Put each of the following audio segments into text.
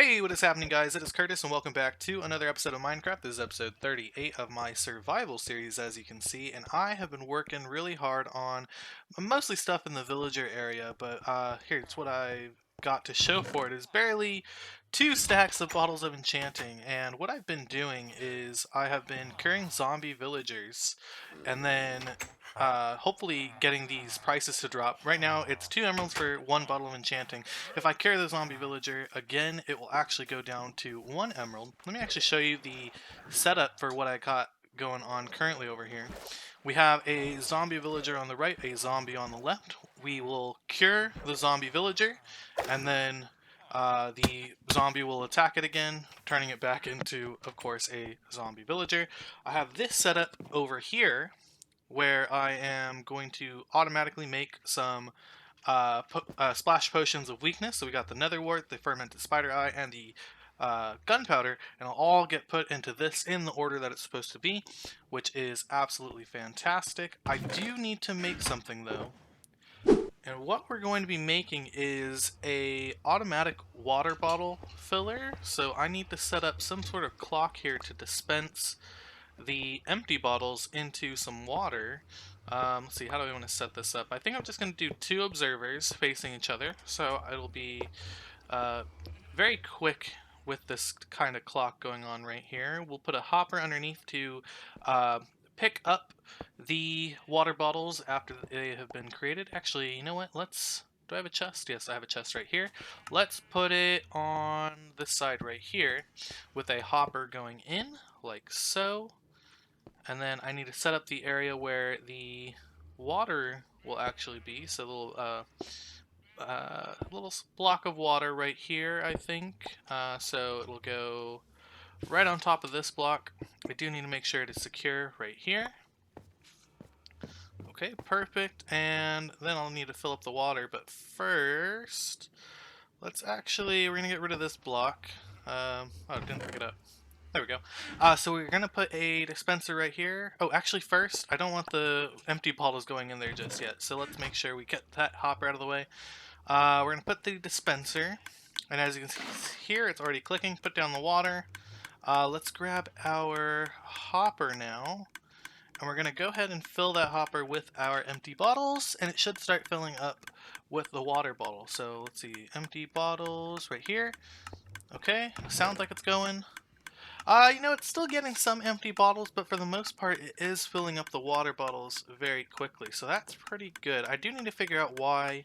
Hey, what is happening, guys? It is Curtis, and welcome back to another episode of Minecraft. This is episode 38 of my survival series, as you can see, and I have been working really hard on mostly stuff in the villager area, but here's what I got to show for it is barely 2 stacks of bottles of enchanting, and what I've been doing is I have been curing zombie villagers, and then hopefully getting these prices to drop. Right now, it's 2 emeralds for 1 bottle of enchanting. If I carry the zombie villager again, it will actually go down to 1 emerald. Let me actually show you the setup for what I got going on currently over here. We have a zombie villager on the right, a zombie on the left. We will cure the zombie villager, and then the zombie will attack it again, turning it back into, of course, a zombie villager. I have this setup over here where I am going to automatically make some splash potions of weakness. So we got the nether wart, the fermented spider eye, and the gunpowder, and it'll all get put into this in the order that it's supposed to be, which is absolutely fantastic. I do need to make something though. And what we're going to be making is a automatic water bottle filler. So I need to set up some sort of clock here to dispense the empty bottles into some water. Let's see, how do I want to set this up? I think I'm just going to do 2 observers facing each other, so it'll be very quick with this kind of clock going on right here. We'll put a hopper underneath to pick up the water bottles after they have been created. Actually, you know what? Do I have a chest? Yes, I have a chest right here. Let's put it on this side right here with a hopper going in, like so. And then I need to set up the area where the water will actually be. So little block of water right here, I think. So it'll go right on top of this block. I do need to make sure it is secure right here. Okay, perfect. And then I'll need to fill up the water. But first, we're going to get rid of this block. Oh, I didn't pick it up. There we go. So we're going to put a dispenser right here. Oh, actually first, I don't want the empty bottles going in there just yet. So let's make sure we get that hopper out of the way. We're going to put the dispenser. And as you can see here, it's already clicking. Put down the water. Let's grab our hopper now. And we're going to go ahead and fill that hopper with our empty bottles. And it should start filling up with the water bottle. So let's see, empty bottles right here. Okay, sounds like it's going. It's still getting some empty bottles, but for the most part, it is filling up the water bottles very quickly. So that's pretty good. I do need to figure out why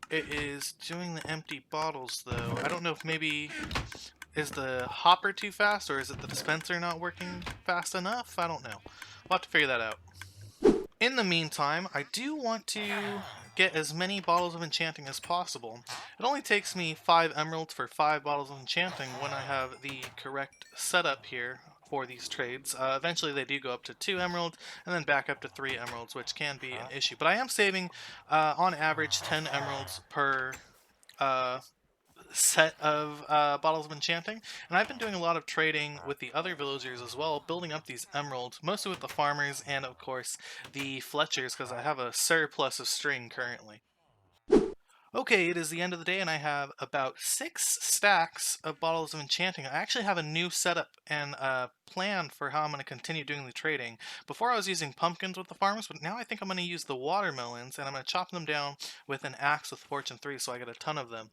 it is doing the empty bottles, though. I don't know if maybe is the hopper too fast, or is it the dispenser not working fast enough? I don't know. We'll have to figure that out. In the meantime, I do want to get as many bottles of enchanting as possible. It only takes me 5 emeralds for 5 bottles of enchanting when I have the correct setup here for these trades. Eventually they do go up to 2 emeralds and then back up to 3 emeralds, which can be an issue. But I am saving, on average, 10 emeralds per set of bottles of enchanting, and I've been doing a lot of trading with the other villagers as well, building up these emeralds, mostly with the farmers and of course the Fletchers, because I have a surplus of string currently. Okay, it is the end of the day and I have about 6 stacks of bottles of enchanting. I actually have a new setup and plan for how I'm going to continue doing the trading. Before I was using pumpkins with the farms, but now I think I'm going to use the watermelons and I'm going to chop them down with an axe with Fortune 3 so I get a ton of them.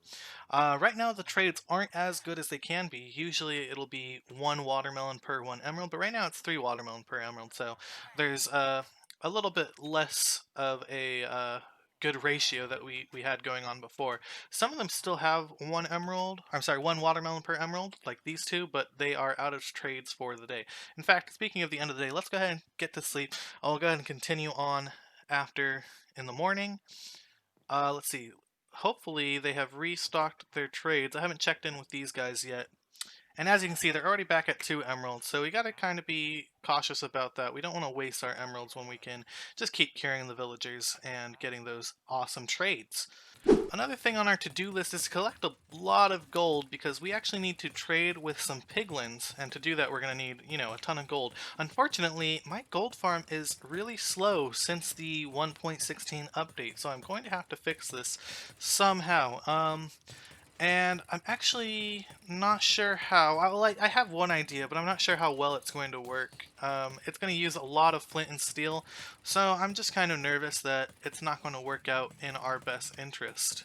Right now the trades aren't as good as they can be. Usually it'll be 1 watermelon per 1 emerald, but right now it's 3 watermelon per emerald, so there's a little bit less of a good ratio that we had going on before. Some of them still have 1 watermelon per emerald, like these two, but they are out of trades for the day. In fact, speaking of the end of the day, let's go ahead and get to sleep. I'll go ahead and continue on after in the morning. Let's see. Hopefully they have restocked their trades. I haven't checked in with these guys yet. And as you can see, they're already back at 2 emeralds, so we gotta kind of be cautious about that. We don't want to waste our emeralds when we can just keep curing the villagers and getting those awesome trades. Another thing on our to-do list is to collect a lot of gold, because we actually need to trade with some piglins, and to do that we're going to need, a ton of gold. Unfortunately, my gold farm is really slow since the 1.16 update, so I'm going to have to fix this somehow. And I'm actually not sure how. I have one idea, but I'm not sure how well it's going to work. It's going to use a lot of flint and steel, so I'm just kind of nervous that it's not going to work out in our best interest.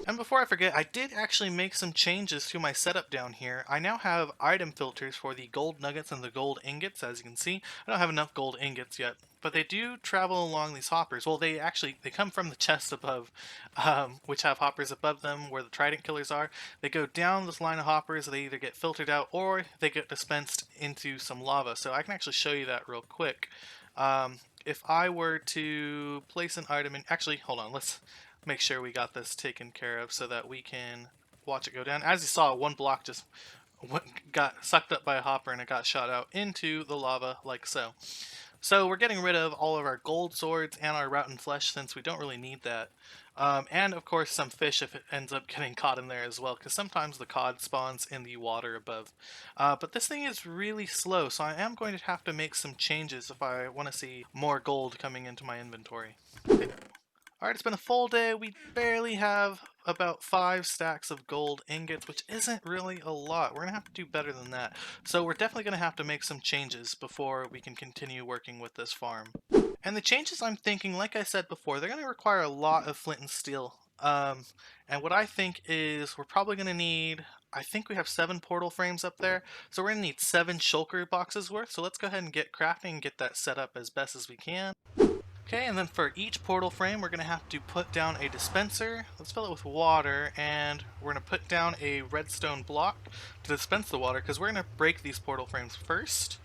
And before I forget, I did actually make some changes to my setup down here. I now have item filters for the gold nuggets and the gold ingots, as you can see. I don't have enough gold ingots yet, but they do travel along these hoppers. Well, they come from the chest above, which have hoppers above them where the trident killers are. They go down this line of hoppers, they either get filtered out or they get dispensed into some lava. So I can actually show you that real quick. If I were to place an item in, actually, hold on, let's make sure we got this taken care of so that we can watch it go down. As you saw, one block just got sucked up by a hopper and it got shot out into the lava like so. So we're getting rid of all of our gold swords and our rotten flesh since we don't really need that. And of course some fish if it ends up getting caught in there as well, because sometimes the cod spawns in the water above. But this thing is really slow, so I am going to have to make some changes if I want to see more gold coming into my inventory. Alright, it's been a full day. We barely have about 5 stacks of gold ingots, which isn't really a lot. We're going to have to do better than that. So we're definitely going to have to make some changes before we can continue working with this farm. And the changes I'm thinking, like I said before, they're going to require a lot of flint and steel. And what I think is we're probably going to need, I think we have 7 portal frames up there, so we're going to need 7 shulker boxes worth. So let's go ahead and get crafting and get that set up as best as we can. Okay, and then for each portal frame, we're going to have to put down a dispenser. Let's fill it with water, and we're going to put down a redstone block to dispense the water, because we're going to break these portal frames first,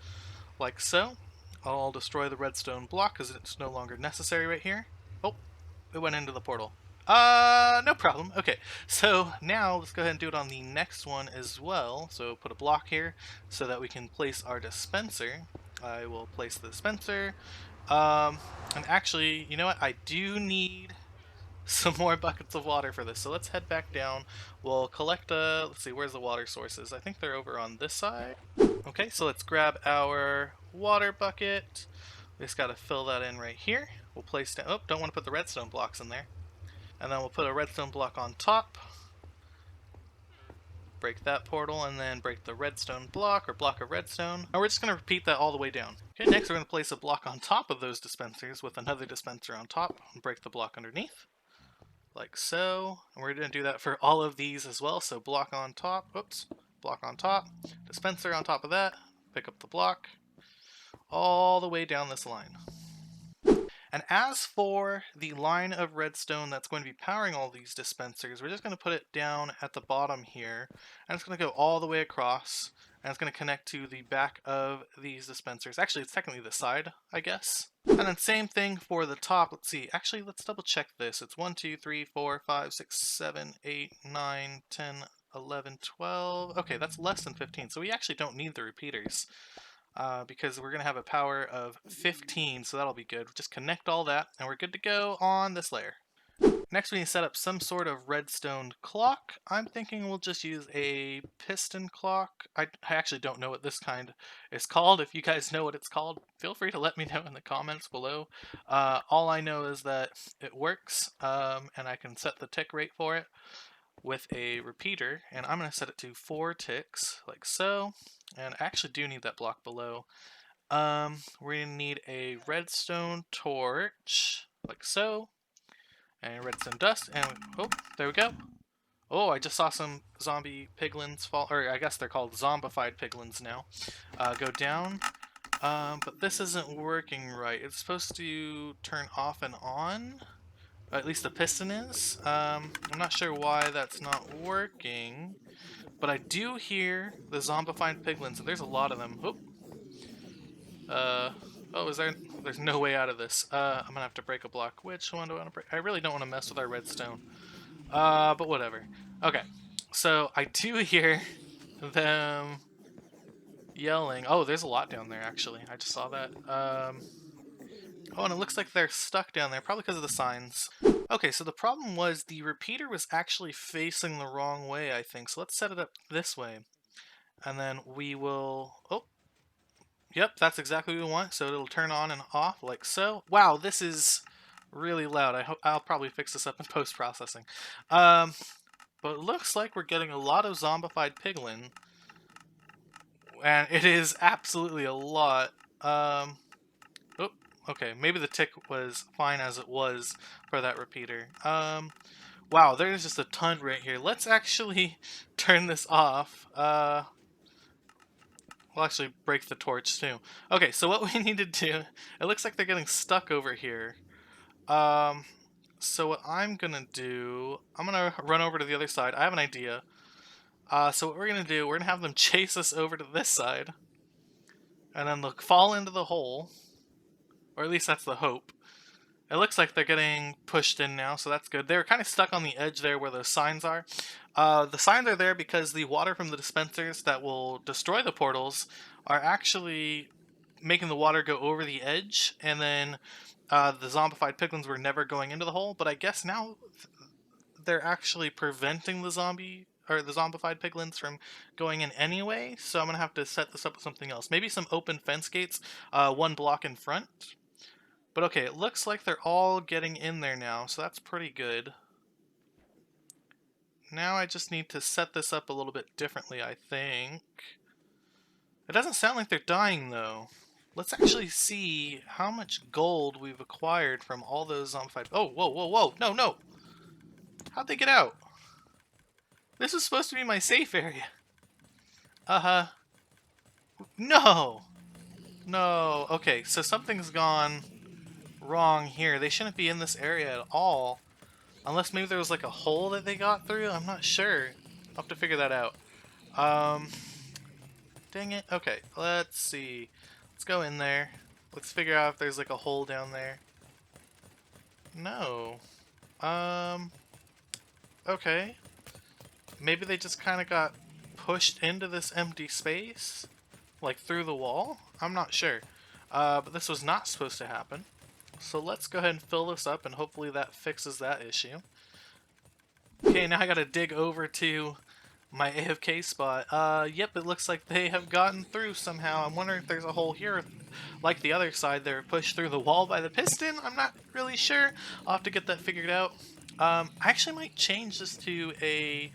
like so. I'll destroy the redstone block, because it's no longer necessary right here. Oh, it went into the portal. No problem. Okay, so now let's go ahead and do it on the next one as well. So put a block here so that we can place our dispenser. I will place the dispenser. Um, and actually, you know what? I do need some more buckets of water for this. So let's head back down. We'll collect let's see, where's the water sources? I think they're over on this side. Okay, so let's grab our water bucket. We just gotta fill that in right here. We'll place down, oh, don't want to put the redstone blocks in there. And then we'll put a redstone block on top. Break that portal, and then break the redstone block, or block of redstone. And we're just going to repeat that all the way down. Okay, next we're going to place a block on top of those dispensers with another dispenser on top, and break the block underneath, like so. And we're going to do that for all of these as well, so block on top, oops, block on top, dispenser on top of that, pick up the block, all the way down this line. And as for the line of redstone that's going to be powering all these dispensers, we're just going to put it down at the bottom here, and it's going to go all the way across, and it's going to connect to the back of these dispensers. Actually, it's technically the side, I guess. And then same thing for the top. Let's see. Actually, let's double check this. It's 1, 2, 3, 4, 5, 6, 7, 8, 9, 10, 11, 12. Okay, that's less than 15, so we actually don't need the repeaters. Because we're going to have a power of 15, so that'll be good. Just connect all that, and we're good to go on this layer. Next, we need to set up some sort of redstone clock. I'm thinking we'll just use a piston clock. I actually don't know what this kind is called. If you guys know what it's called, feel free to let me know in the comments below. All I know is that it works, and I can set the tick rate for it with a repeater, and I'm going to set it to 4 ticks, like so. And I actually do need that block below. We're going to need a redstone torch, like so, and redstone dust, and oh, there we go. Oh, I just saw some zombie piglins fall, or I guess they're called zombified piglins now. Go down, but this isn't working right. It's supposed to turn off and on. At least the piston is. I'm not sure why that's not working, but I do hear the zombified piglins, and there's a lot of them. Oop. Oh, is there? There's no way out of this. I'm gonna have to break a block. Which one do I want to break? I really don't want to mess with our redstone. But whatever. Okay, so I do hear them yelling. Oh, there's a lot down there, actually. I just saw that. Oh, and it looks like they're stuck down there, probably because of the signs. Okay, so the problem was the repeater was actually facing the wrong way, I think. So let's set it up this way. And then we will... Oh, yep, that's exactly what we want. So it'll turn on and off like so. Wow, this is really loud. I'll probably fix this up in post-processing. But But it looks like we're getting a lot of zombified piglin. And it is absolutely a lot. Oh, okay, maybe the tick was fine as it was for that repeater. Wow, there's just a ton right here. Let's actually turn this off. We'll actually break the torch too. Okay, so what we need to do, it looks like they're getting stuck over here. So what I'm gonna do, I'm gonna run over to the other side. I have an idea. So what we're gonna do, we're gonna have them chase us over to this side. And then they'll fall into the hole. Or at least that's the hope. It looks like they're getting pushed in now, so that's good. They were kind of stuck on the edge there where those signs are. The signs are there because the water from the dispensers that will destroy the portals are actually making the water go over the edge, and then the zombified piglins were never going into the hole. But I guess now they're actually preventing the zombified piglins from going in anyway. So I'm gonna have to set this up with something else. Maybe some open fence gates, one block in front. But okay, it looks like they're all getting in there now, so that's pretty good. Now I just need to set this up a little bit differently, I think. It doesn't sound like they're dying, though. Let's actually see how much gold we've acquired from all those zombified... Oh, whoa, whoa, whoa! No, no! How'd they get out? This is supposed to be my safe area. Uh-huh. No! No. Okay, so something's gone wrong here. They shouldn't be in this area at all. Unless maybe there was like a hole that they got through? I'm not sure. I'll have to figure that out. Dang it. Okay, let's see. Let's go in there. Let's figure out if there's like a hole down there. No. Okay. Maybe they just kind of got pushed into this empty space? Like through the wall? I'm not sure. But this was not supposed to happen. So let's go ahead and fill this up and hopefully that fixes that issue. Okay, now I gotta dig over to my AFK spot. Yep, it looks like they have gotten through somehow. I'm wondering if there's a hole here. Like the other side, they're pushed through the wall by the piston. I'm not really sure. I'll have to get that figured out. I actually might change this to a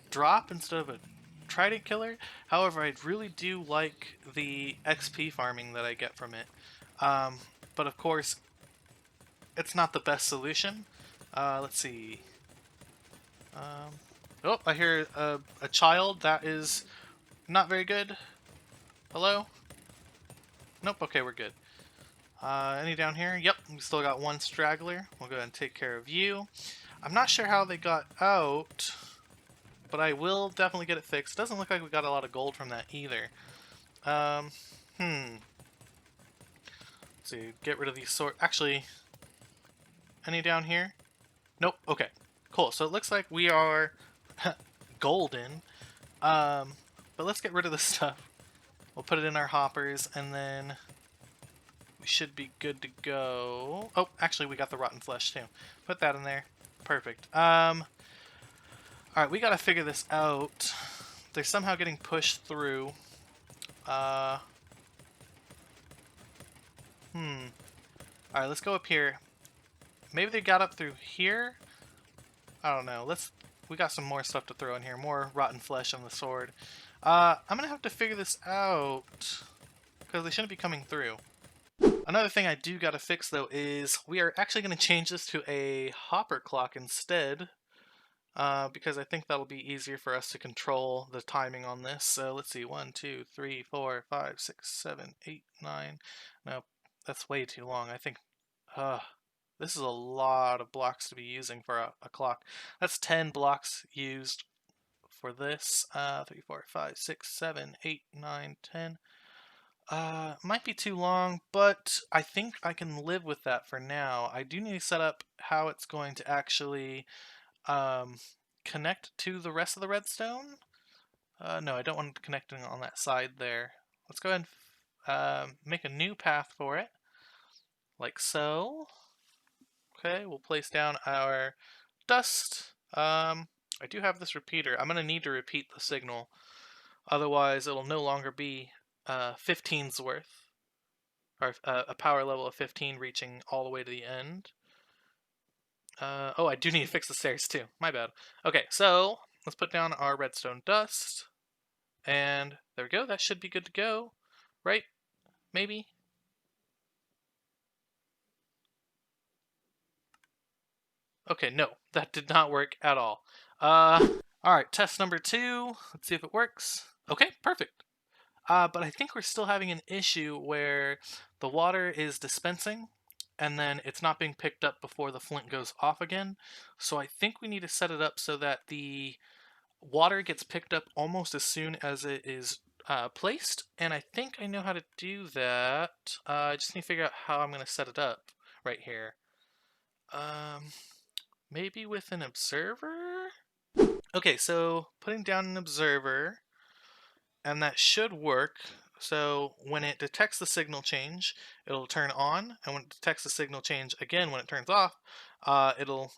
drop instead of a trident killer. However, I really do like the XP farming that I get from it. But of course, it's not the best solution. Let's see. Oh, I hear a child. That is not very good. Hello? Nope, okay, we're good. Any down here? Yep, we still got one straggler. We'll go ahead and take care of you. I'm not sure how they got out, but I will definitely get it fixed. Doesn't look like we got a lot of gold from that either. Let's see, get rid of these sort. Actually, any down here? Nope, okay. Cool, so it looks like we are golden. But let's get rid of this stuff. We'll put it in our hoppers, and then we should be good to go. Oh, actually, we got the rotten flesh, too. Put that in there. Perfect. Alright, we gotta figure this out. They're somehow getting pushed through. Alright, let's go up here. Maybe they got up through here? I don't know. We got some more stuff to throw in here. More rotten flesh on the sword. I'm gonna have to figure this out, because they shouldn't be coming through. Another thing I do gotta fix, though, is we are actually gonna change this to a hopper clock instead, because I think that'll be easier for us to control the timing on this. So let's see, 1, 2, 3, 4, 5, 6, 7, 8, 9. No, that's way too long. I think, this is a lot of blocks to be using for a clock. That's 10 blocks used for this. 3, 4, 5, 6, 7, 8, 9, 10. Might be too long, but I think I can live with that for now. I do need to set up how it's going to actually connect to the rest of the redstone. No, I don't want it connecting on that side there. Let's go ahead and make a new path for it, like so. Okay, we'll place down our dust. I do have this repeater. I'm going to need to repeat the signal. Otherwise, it'll no longer be 15's worth. Or a power level of 15 reaching all the way to the end. Oh, I do need to fix the stairs too. My bad. Okay, so let's put down our redstone dust. And there we go. That should be good to go. Right? Maybe? Okay, no. That did not work at all. Alright, test number 2. Let's see if it works. Okay, perfect. But I think we're still having an issue where the water is dispensing and then it's not being picked up before the flint goes off again. So I think we need to set it up so that the water gets picked up almost as soon as it is placed. And I think I know how to do that. I just need to figure out how I'm going to set it up right here. Maybe with an observer? Okay, so putting down an observer, and that should work. So when it detects the signal change, it'll turn on, and when it detects the signal change again when it turns off, it'll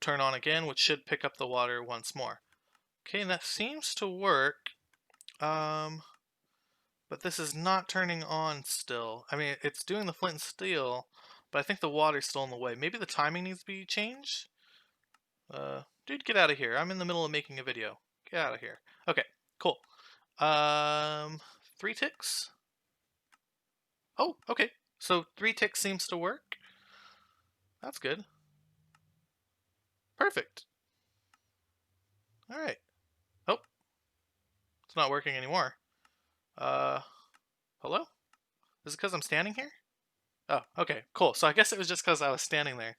turn on again, which should pick up the water once more. Okay, and that seems to work. But this is not turning on still. I mean, it's doing the flint and steel, but I think the water's still in the way. Maybe the timing needs to be changed? Dude, get out of here. I'm in the middle of making a video. Get out of here. Okay, cool. 3 ticks? Oh, okay. So 3 ticks seems to work. That's good. Perfect. Alright. Oh, it's not working anymore. Hello? Is it because I'm standing here? Oh, okay, cool. So I guess it was just because I was standing there.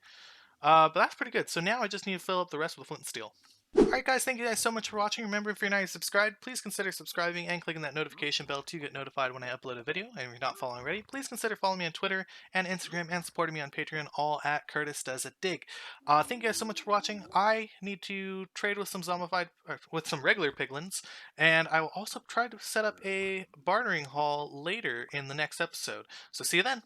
But that's pretty good. So now I just need to fill up the rest with flint and steel. Alright guys, thank you guys so much for watching. Remember, if you're not yet subscribed, please consider subscribing and clicking that notification bell to get notified when I upload a video. And if you're not following already, please consider following me on Twitter and Instagram and supporting me on Patreon, all at Curtis Does a Dig. Thank you guys so much for watching. I need to trade with some zombified, or with some regular piglins, and I will also try to set up a bartering hall later in the next episode. So see you then!